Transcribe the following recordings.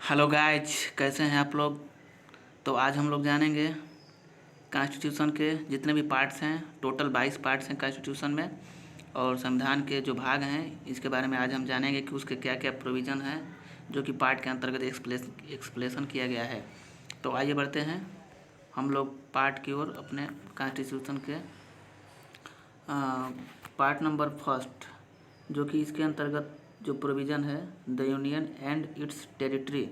Hello guys, कैसे हैं आप लोग। तो आज हम लोग जानेंगे कॉन्स्टिट्यूशन के जितने भी पार्ट्स हैं। टोटल 22 पार्ट्स हैं कॉन्स्टिट्यूशन में, और संविधान के जो भाग हैं इसके बारे में आज हम जानेंगे कि उसके क्या क्या प्रोविज़न हैं जो कि पार्ट के अंतर्गत एक्सप्लेसन किया गया है। तो आइए बढ़ते हैं हम लोग पार्ट की ओर अपने कॉन्स्टिट्यूशन के पार्ट नंबर फर्स्ट, जो कि इसके अंतर्गत जो प्रोविज़न है the union and it's territory,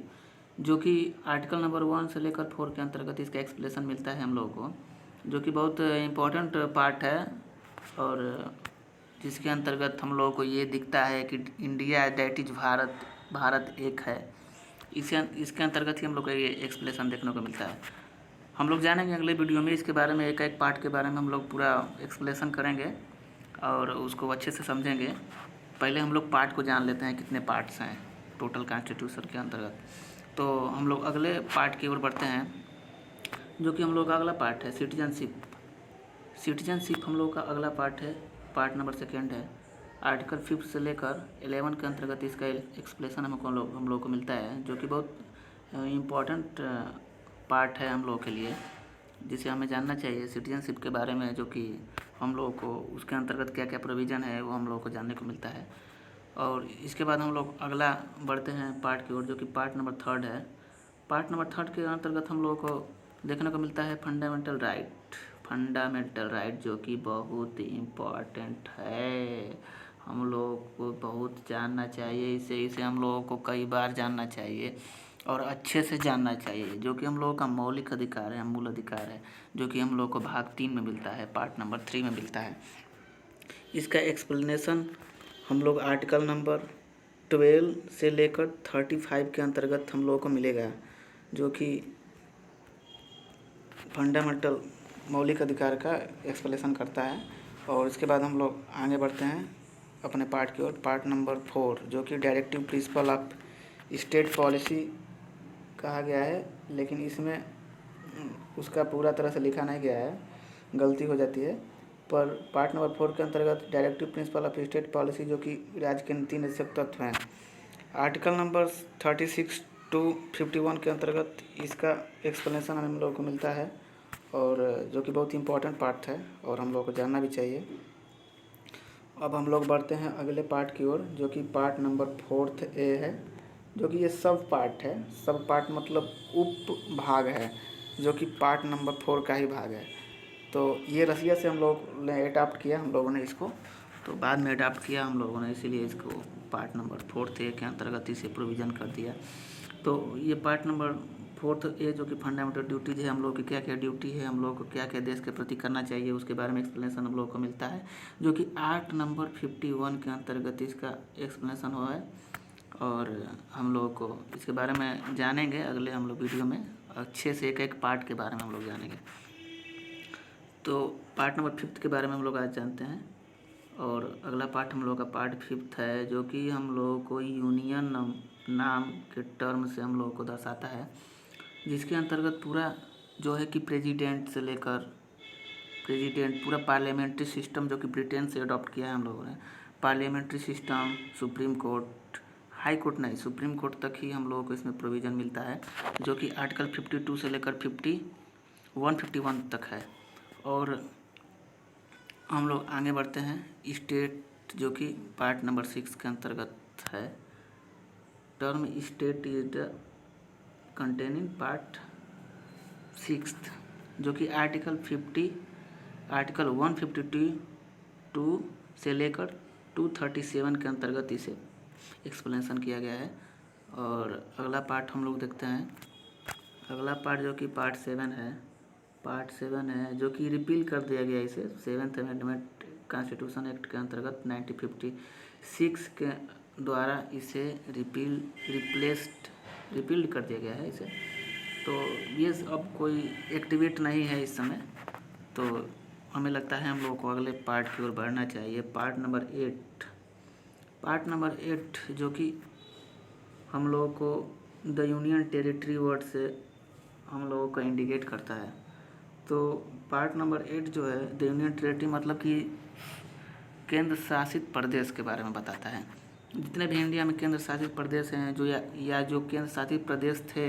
जो कि आर्टिकल नंबर 1 से लेकर 4 के अंतर्गत इसका एक्सप्लेसन मिलता है हम लोगों को, जो कि बहुत इम्पोर्टेंट पार्ट है। और जिसके अंतर्गत हम लोगों को ये दिखता है कि India that is Bharat, Bharat एक है। इसके अंतर्गत ही हम लोग को ये एक्सप्लेसन देखने को मिलता है। हम लोग जानेंगे अगले वीडियो में इसके बारे में, एक एक पार्ट के बारे में हम लोग पूरा एक्सप्लेसन करेंगे और उसको अच्छे से समझेंगे। पहले हम लोग पार्ट को जान लेते हैं कितने पार्ट्स हैं टोटल कॉन्स्टिट्यूशन के अंतर्गत। तो हम लोग अगले पार्ट की ओर बढ़ते हैं, जो कि हम लोग का अगला पार्ट है सिटीजनशिप। सिटीजनशिप हम लोग का अगला पार्ट है, पार्ट नंबर 2 है। आर्टिकल 5 से लेकर 11 के अंतर्गत इसका एक्सप्लेसन हम लोग को मिलता है, जो कि बहुत इम्पोर्टेंट पार्ट है हम लोग के लिए, जिसे हमें जानना चाहिए सिटीजनशिप के बारे में, जो कि हम लोगों को उसके अंतर्गत क्या क्या प्रोविज़न है वो हम लोगों को जानने को मिलता है। और इसके बाद हम लोग अगला बढ़ते हैं पार्ट की ओर, जो कि पार्ट नंबर 3 है। पार्ट नंबर 3 के अंतर्गत हम लोगों को देखने को मिलता है फंडामेंटल राइट। फंडामेंटल राइट जो कि बहुत इम्पॉर्टेंट है, हम लोगों को बहुत जानना चाहिए इसे हम लोगों को कई बार जानना चाहिए और अच्छे से जानना चाहिए, जो कि हम लोगों का मौलिक अधिकार है, मूल अधिकार है, जो कि हम लोग को भाग 3 में मिलता है, पार्ट नंबर 3 में मिलता है। इसका एक्सप्लेनेशन हम लोग आर्टिकल नंबर 12 से लेकर 35 के अंतर्गत हम लोगों को मिलेगा, जो कि फंडामेंटल मौलिक अधिकार का एक्सप्लेनेशन करता है। और इसके बाद हम लोग आगे बढ़ते हैं अपने पार्ट की ओर, पार्ट नंबर 4, जो कि directive principle of state policy कहा गया है, लेकिन इसमें उसका पूरा तरह से लिखा नहीं गया है, गलती हो जाती है। पर पार्ट नंबर 4 के अंतर्गत directive principle of state policy, जो कि राज्य के 3 आवश्यक तत्व हैं। आर्टिकल नंबर 36 टू 51 के अंतर्गत इसका एक्सप्लेनेशन हम लोगों को मिलता है, और जो कि बहुत इंपॉर्टेंट पार्ट है और हम लोगों को जानना भी चाहिए। अब हम लोग बढ़ते हैं अगले पार्ट की ओर, जो कि पार्ट नंबर 4A है, जो कि ये सब पार्ट है। सब पार्ट मतलब उप भाग है, जो कि पार्ट नंबर 4 का ही भाग है। तो ये रसिया से हम लोग ने अडाप्ट किया, हम लोगों ने इसको तो बाद में अडाप्ट किया हम लोगों ने, इसीलिए इसको पार्ट नंबर 4A के अंतर्गत इसे प्रोविज़न कर दिया। तो ये पार्ट नंबर 4A जो कि फंडामेंटल ड्यूटीज है, हम लोग की क्या क्या ड्यूटी है, हम लोग को क्या क्या देश के प्रति करना चाहिए, उसके बारे में एक्सप्लेनेशन हम लोग को मिलता है, जो कि आर्ट नंबर 51 के अंतर्गत इसका एक्सप्लेनेशन हुआ है। और हम लोगों को इसके बारे में जानेंगे अगले हम लोग वीडियो में, अच्छे से एक एक पार्ट के बारे में हम लोग जानेंगे। तो पार्ट नंबर 5 के बारे में हम लोग आज जानते हैं, और अगला पार्ट हम लोग का पार्ट 5 है, जो कि हम लोगों को यूनियन नाम के टर्म से हम लोगों को दर्शाता है, जिसके अंतर्गत पूरा जो है कि प्रेसिडेंट से लेकर प्रेसिडेंट पूरा पार्लियामेंट्री सिस्टम, जो कि ब्रिटेन से अडॉप्ट किया है हम लोगों ने, parliamentary system, supreme court, high court नहीं, सुप्रीम कोर्ट तक ही हम लोगों को इसमें प्रोविज़न मिलता है, जो कि आर्टिकल 52 से लेकर 151 तक है। और हम लोग आगे बढ़ते हैं स्टेट, जो कि पार्ट नंबर 6 के अंतर्गत है। Term state is the containing part 6, जो कि आर्टिकल 152 से लेकर 237 के अंतर्गत इसे एक्सप्लेनेशन किया गया है। और अगला पार्ट हम लोग देखते हैं, अगला पार्ट जो कि पार्ट 7 है, पार्ट 7 है, जो कि रिपील कर दिया गया इसे 7th अमेंडमेंट कॉन्स्टिट्यूशन एक्ट के अंतर्गत 1956 के द्वारा इसे रिपील्ड कर दिया गया है इसे। तो ये अब कोई एक्टिवेट नहीं है इस समय, तो हमें लगता है हम लोगों को अगले पार्ट की ओर बढ़ना चाहिए, पार्ट नंबर 8। पार्ट नंबर 8 जो कि हम लोगों को द यूनियन टेरिटरी वर्ड से हम लोगों को इंडिकेट करता है। तो पार्ट नंबर 8 जो है द यूनियन टेरिटरी मतलब कि केंद्र शासित प्रदेश के बारे में बताता है। जितने भी इंडिया में केंद्र शासित प्रदेश हैं या जो केंद्र शासित प्रदेश थे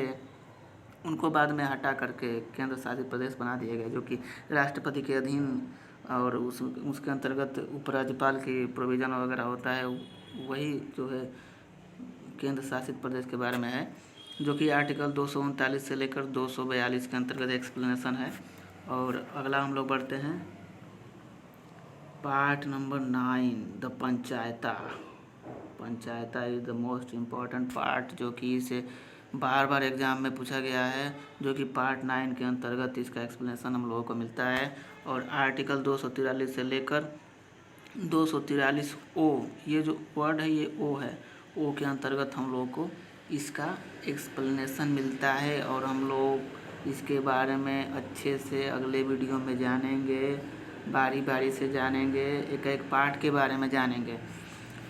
उनको बाद में हटा करके केंद्र शासित प्रदेश बना दिए गए, जो कि राष्ट्रपति के अधीन और उसके अंतर्गत उपराज्यपाल की प्रोविज़न वगैरह होता है। वही जो है केंद्र शासित प्रदेश के बारे में है, जो कि आर्टिकल 239 से लेकर 242 के अंतर्गत एक्सप्लेनेशन है। और अगला हम लोग बढ़ते हैं part number 9, the panchayat. Panchayat is the most important part, जो कि इसे बार बार एग्ज़ाम में पूछा गया है, जो कि पार्ट 9 के अंतर्गत इसका एक्सप्लेनेशन हम लोगों को मिलता है। और आर्टिकल 243 से लेकर 243 ओ, ये जो वर्ड है ये ओ है, ओ के अंतर्गत हम लोगों को इसका एक्सप्लेनेशन मिलता है। और हम लोग इसके बारे में अच्छे से अगले वीडियो में जानेंगे, बारी बारी से जानेंगे, एक एक पार्ट के बारे में जानेंगे।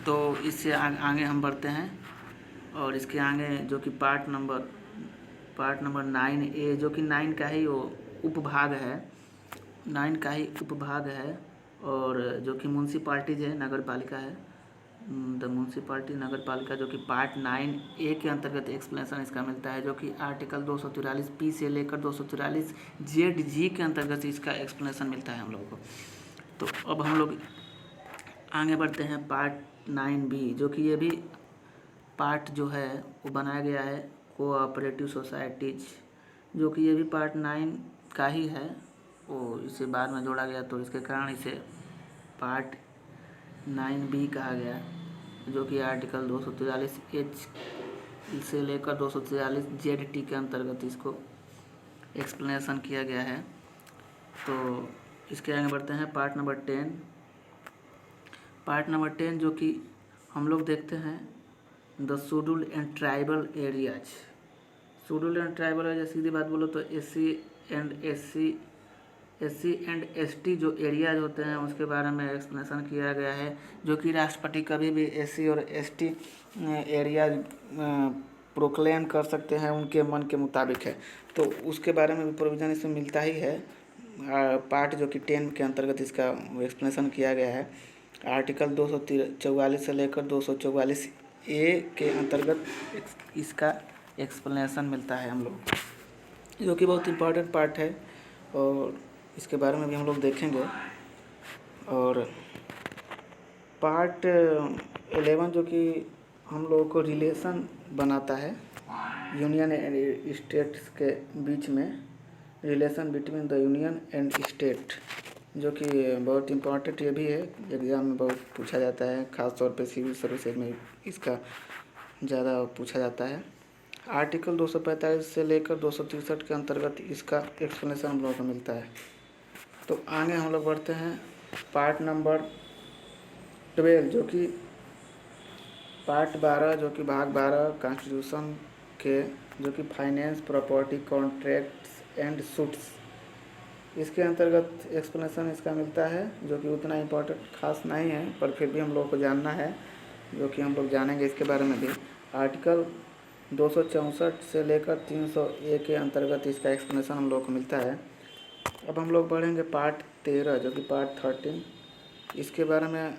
तो इससे आगे हम बढ़ते हैं और इसके आगे जो कि पार्ट नंबर 9A, जो कि 9 का ही वो उपभाग है, 9 का ही उपभाग है। और जो कि म्यूनसिपाल्टीज है, नगर पालिका है, द म्यूनसिपाल्टी नगर पालिका, जो कि पार्ट 9A के अंतर्गत एक्सप्लेनेशन इसका मिलता है, जो कि आर्टिकल 243P से लेकर 244ZG के अंतर्गत इसका एक्सप्लेनेशन मिलता है हम लोगों को। तो अब हम लोग आगे बढ़ते हैं पार्ट 9B, जो कि ये भी पार्ट जो है वो बनाया गया है कोऑपरेटिव सोसाइटीज, जो कि ये भी पार्ट 9 का ही है। वो इसे बाद में जोड़ा गया तो इसके कारण इसे पार्ट 9B कहा गया, जो कि आर्टिकल 243H से लेकर 243ZT के अंतर्गत इसको एक्सप्लेनेशन किया गया है। तो इसके आगे बढ़ते हैं पार्ट नंबर 10। पार्ट नंबर 10 जो कि हम लोग देखते हैं the scheduled and tribal areas. Scheduled and tribal area सीधी बात बोलो तो एस सी एंड एसटी जो एरियाज होते हैं उसके बारे में एक्सप्लेनेशन किया गया है, जो कि राष्ट्रपति कभी भी एससी और एसटी एरियाज प्रोक्लेम कर सकते हैं, उनके मन के मुताबिक है। तो उसके बारे में भी प्रोविज़न इसमें मिलता ही है। पार्ट जो कि 10 के अंतर्गत इसका एक्सप्लेनेशन किया गया है। आर्टिकल 244 से लेकर 244A के अंतर्गत इसका एक्सप्लेनेशन मिलता है हम लोग, जो कि बहुत इम्पोर्टेंट पार्ट है और इसके बारे में भी हम लोग देखेंगे। और पार्ट 11 जो कि हम लोगों को रिलेशन बनाता है यूनियन एंड स्टेट्स के बीच में, relation between the union and state, जो कि बहुत इम्पोर्टेंट ये भी है, एग्ज़ाम में बहुत पूछा जाता है, ख़ास तौर पे सिविल सर्विसेज में इसका ज़्यादा पूछा जाता है। आर्टिकल 245 से लेकर 263 के अंतर्गत इसका एक्सप्लेनेशन हम लोगों को मिलता है। तो आगे हम लोग बढ़ते हैं पार्ट नंबर 12, जो कि पार्ट 12 जो कि भाग 12 कॉन्स्टिट्यूशन के, जो कि finance, property, contracts and suits, इसके अंतर्गत एक्सप्लेनेशन इसका मिलता है, जो कि उतना इम्पोर्टेंट खास नहीं है पर फिर भी हम लोग को जानना है, जो कि हम लोग जानेंगे इसके बारे में भी। आर्टिकल 264 से लेकर 301 के अंतर्गत इसका एक्सप्लेनेशन हम लोग को मिलता है। अब हम लोग बढ़ेंगे पार्ट 13, जो कि पार्ट 13, इसके बारे में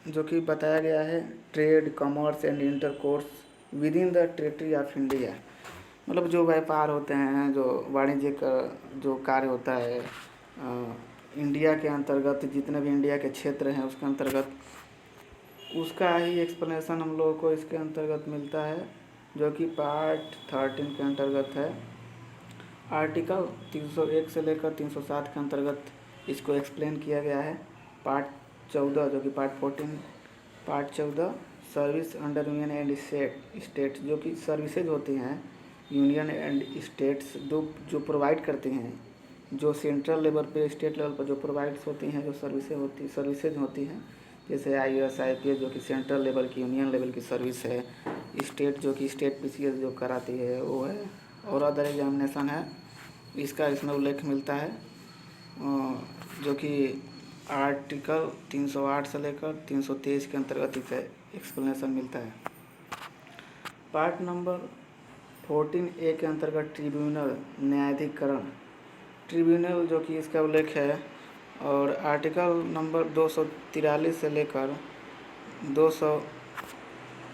जो कि बताया गया है trade, commerce and intercourse with in the territory of India, मतलब जो व्यापार होते हैं, जो वाणिज्यिक जो कार्य होता है इंडिया के अंतर्गत, जितने भी इंडिया के क्षेत्र हैं उसके अंतर्गत, उसका ही एक्सप्लेनेशन हम लोगों को इसके अंतर्गत मिलता है, जो कि पार्ट 13 के अंतर्गत है। आर्टिकल 301 से लेकर 307 के अंतर्गत इसको एक्सप्लेन किया गया है। पार्ट 14 जो कि part 14 service under union and states, जो कि सर्विसेज होती हैं यूनियन एंड स्टेट्स जो प्रोवाइड करती हैं, जो सेंट्रल लेवल पे, स्टेट लेवल पर जो प्रोवाइड्स होती हैं, जो सर्विसेज होती हैं, जैसे IAS IPS जो कि सेंट्रल लेवल की, यूनियन लेवल की सर्विस है, स्टेट जो कि स्टेट PCS जो कराती है वो है, और अदर एग्जामिनेशन है, इसका इसमें उल्लेख मिलता है, जो कि आर्टिकल 308 से लेकर 323 के अंतर्गत इसे एक्सप्लेनेशन मिलता है। पार्ट नंबर 14A के अंतर्गत ट्रिब्यूनल, न्यायाधिकरण, ट्रिब्यूनल जो कि इसका उल्लेख है, और आर्टिकल नंबर 243 से लेकर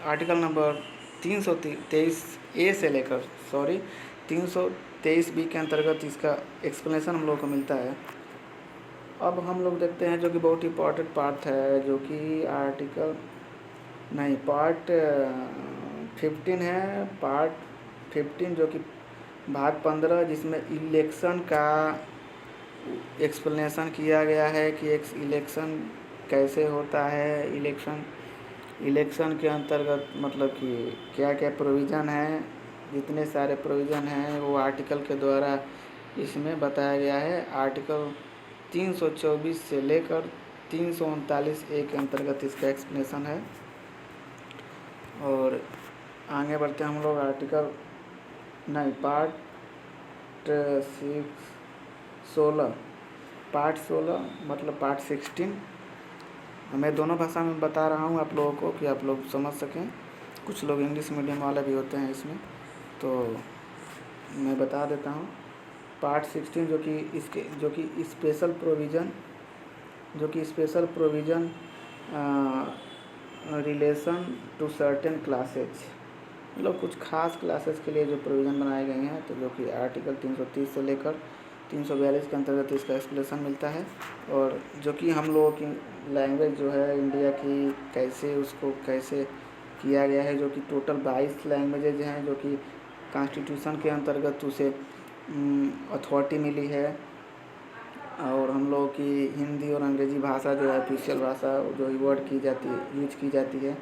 आर्टिकल नंबर 323 से लेकर 323 बी के अंतर्गत इसका एक्सप्लेनेशन हम लोग को मिलता है। अब हम लोग देखते हैं जो कि बहुत इम्पोर्टेंट पार्ट है, जो कि आर्टिकल नहीं पार्ट 15 है। पार्ट 15 जो कि भाग 15, जिसमें इलेक्शन का एक्सप्लेनेशन किया गया है कि एक इलेक्शन कैसे होता है, इलेक्शन के अंतर्गत मतलब कि क्या क्या प्रोविज़न है, जितने सारे प्रोविज़न हैं वो आर्टिकल के द्वारा इसमें बताया गया है। आर्टिकल 324 से लेकर 339 ए के अंतर्गत इसका एक्सप्लेनेशन है। और आगे बढ़ते हैं हम लोग पार्ट 16 मतलब पार्ट 16। मैं दोनों भाषा में बता रहा हूँ आप लोगों को कि आप लोग समझ सकें। कुछ लोग इंग्लिश मीडियम वाले भी होते हैं इसमें, तो मैं बता देता हूँ। पार्ट 16 जो कि special provision relation to certain classes, मतलब कुछ खास क्लासेस के लिए जो प्रोविज़न बनाए गए हैं, तो जो कि आर्टिकल 330 से लेकर 342 के अंतर्गत इसका एक्सप्लेनेशन मिलता है। और जो कि हम लोगों की लैंग्वेज जो है इंडिया की, कैसे किया गया है, जो कि टोटल 22 लैंग्वेजेज हैं, जो कि कॉन्स्टिट्यूशन के अंतर्गत उसे अथॉरिटी मिली है। और हम लोगों की हिंदी और अंग्रेज़ी भाषा जो है ऑफिशियल भाषा जो यूज़ की जाती है,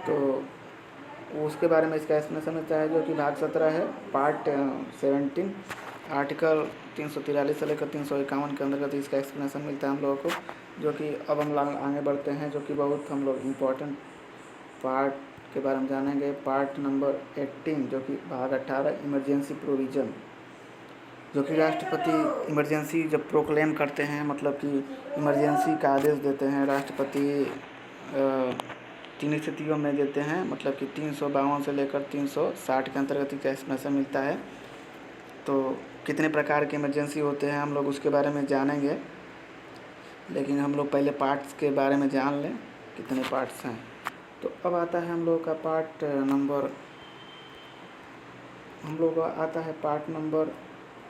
तो उसके बारे में इसका एक्सप्लेनेशन होता है, जो कि भाग 17 है। पार्ट 17 आर्टिकल 343 से लेकर 351 के अंतर्गत इसका एक्सप्लेनेशन मिलता है हम लोगों को। जो कि अब हम आगे बढ़ते हैं, जो कि बहुत हम लोग इम्पोर्टेंट पार्ट के बारे में जानेंगे। पार्ट नंबर 18 जो कि भाग 18 इमरजेंसी प्रोविज़न, जो कि राष्ट्रपति इमरजेंसी जब प्रोक्लेम करते हैं, मतलब कि इमरजेंसी का आदेश देते हैं राष्ट्रपति 3 स्थितियों में देते हैं, मतलब कि 352 से लेकर 360 के अंतर्गत इसका एक्सप्लेनेशन मिलता है। तो कितने प्रकार के इमरजेंसी होते हैं हम लोग उसके बारे में जानेंगे, लेकिन हम लोग पहले पार्ट्स के बारे में जान लें कितने पार्ट्स हैं। तो अब आता है हम लोग का पार्ट नंबर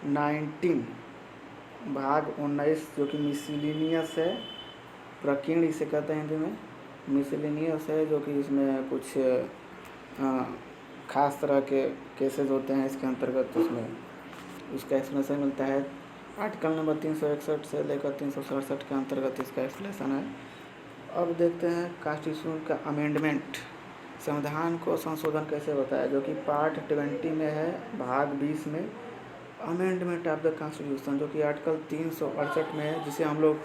19 भाग 19, जो कि मिसलिनियस है। प्रकीर्ण इसे कहते हैं हिंदी में, मिसलिनियस है, जो कि इसमें कुछ खास तरह के केसेस होते हैं इसके अंतर्गत, उसमें उसका एक्सप्लेनेशन मिलता है। आर्टिकल नंबर 361 से लेकर 367 के अंतर्गत इसका एक्सप्लेनेशन है। अब देखते हैं कॉन्स्टिट्यूशन का अमेंडमेंट, संविधान को संशोधन कैसे होता है, जो कि पार्ट 20 में है, भाग 20 में अमेंडमेंट ऑफ द कॉन्स्टिट्यूशन, जो कि आर्टिकल 368 में है, जिसे हम लोग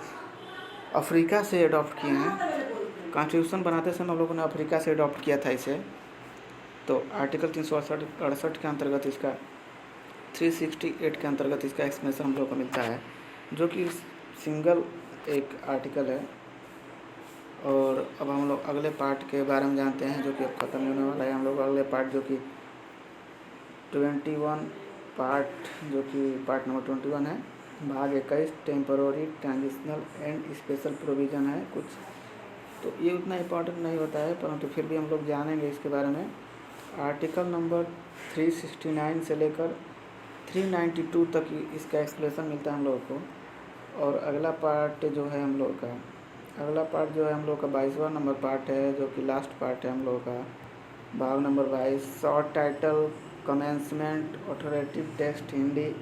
अफ्रीका से अडॉप्ट किए हैं। कॉन्स्टिट्यूशन बनाते समय हम लोगों ने अफ्रीका से अडॉप्ट किया था इसे। तो आर्टिकल 368 के अंतर्गत इसका 368 के अंतर्गत इसका एक्सप्लेनेशन हम लोग को मिलता है, जो कि सिंगल एक आर्टिकल है। और अब हम लोग अगले पार्ट के बारे में जानते हैं, जो कि अब ख़त्म होने वाला है। हम लोग अगले पार्ट जो कि 21 पार्ट, जो कि पार्ट नंबर 21 है, भाग 21 temporary transitional and special provision है कुछ। तो ये उतना इम्पोर्टेंट नहीं होता है, परंतु फिर भी हम लोग जानेंगे इसके बारे में। आर्टिकल नंबर 369 से लेकर 392 तक इसका एक्सप्लेनेशन मिलता है हम लोग को। और अगला पार्ट जो है हम लोग का 22वां नंबर पार्ट है, जो कि लास्ट पार्ट है हम लोग का, भाग number 22 short title commencement authoritative text Hindi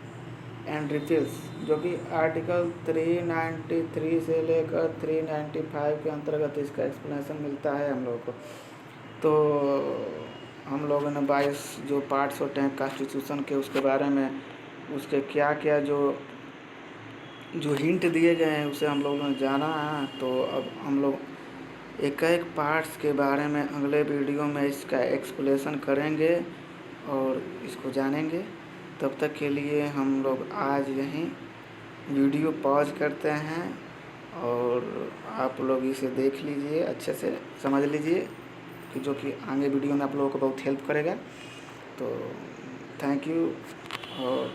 and refills, जो कि आर्टिकल 393 से लेकर 395 के अंतर्गत इसका एक्सप्लेनेशन मिलता है हम लोग को। तो हम लोगों ने 22 जो पार्ट्स होते हैं कॉन्स्टिट्यूशन के, उसके बारे में उसके क्या क्या जो हिंट दिए गए हैं उसे हम लोगों ने जाना है। तो अब हम लोग एक पार्ट्स के बारे में अगले वीडियो में इसका एक्सप्लेनेशन करेंगे और इसको जानेंगे। तब तक के लिए हम लोग आज यहीं वीडियो पॉज करते हैं, और आप लोग इसे देख लीजिए, अच्छे से समझ लीजिए, कि जो कि आगे वीडियो में आप लोगों को बहुत हेल्प करेगा। तो थैंक यू। और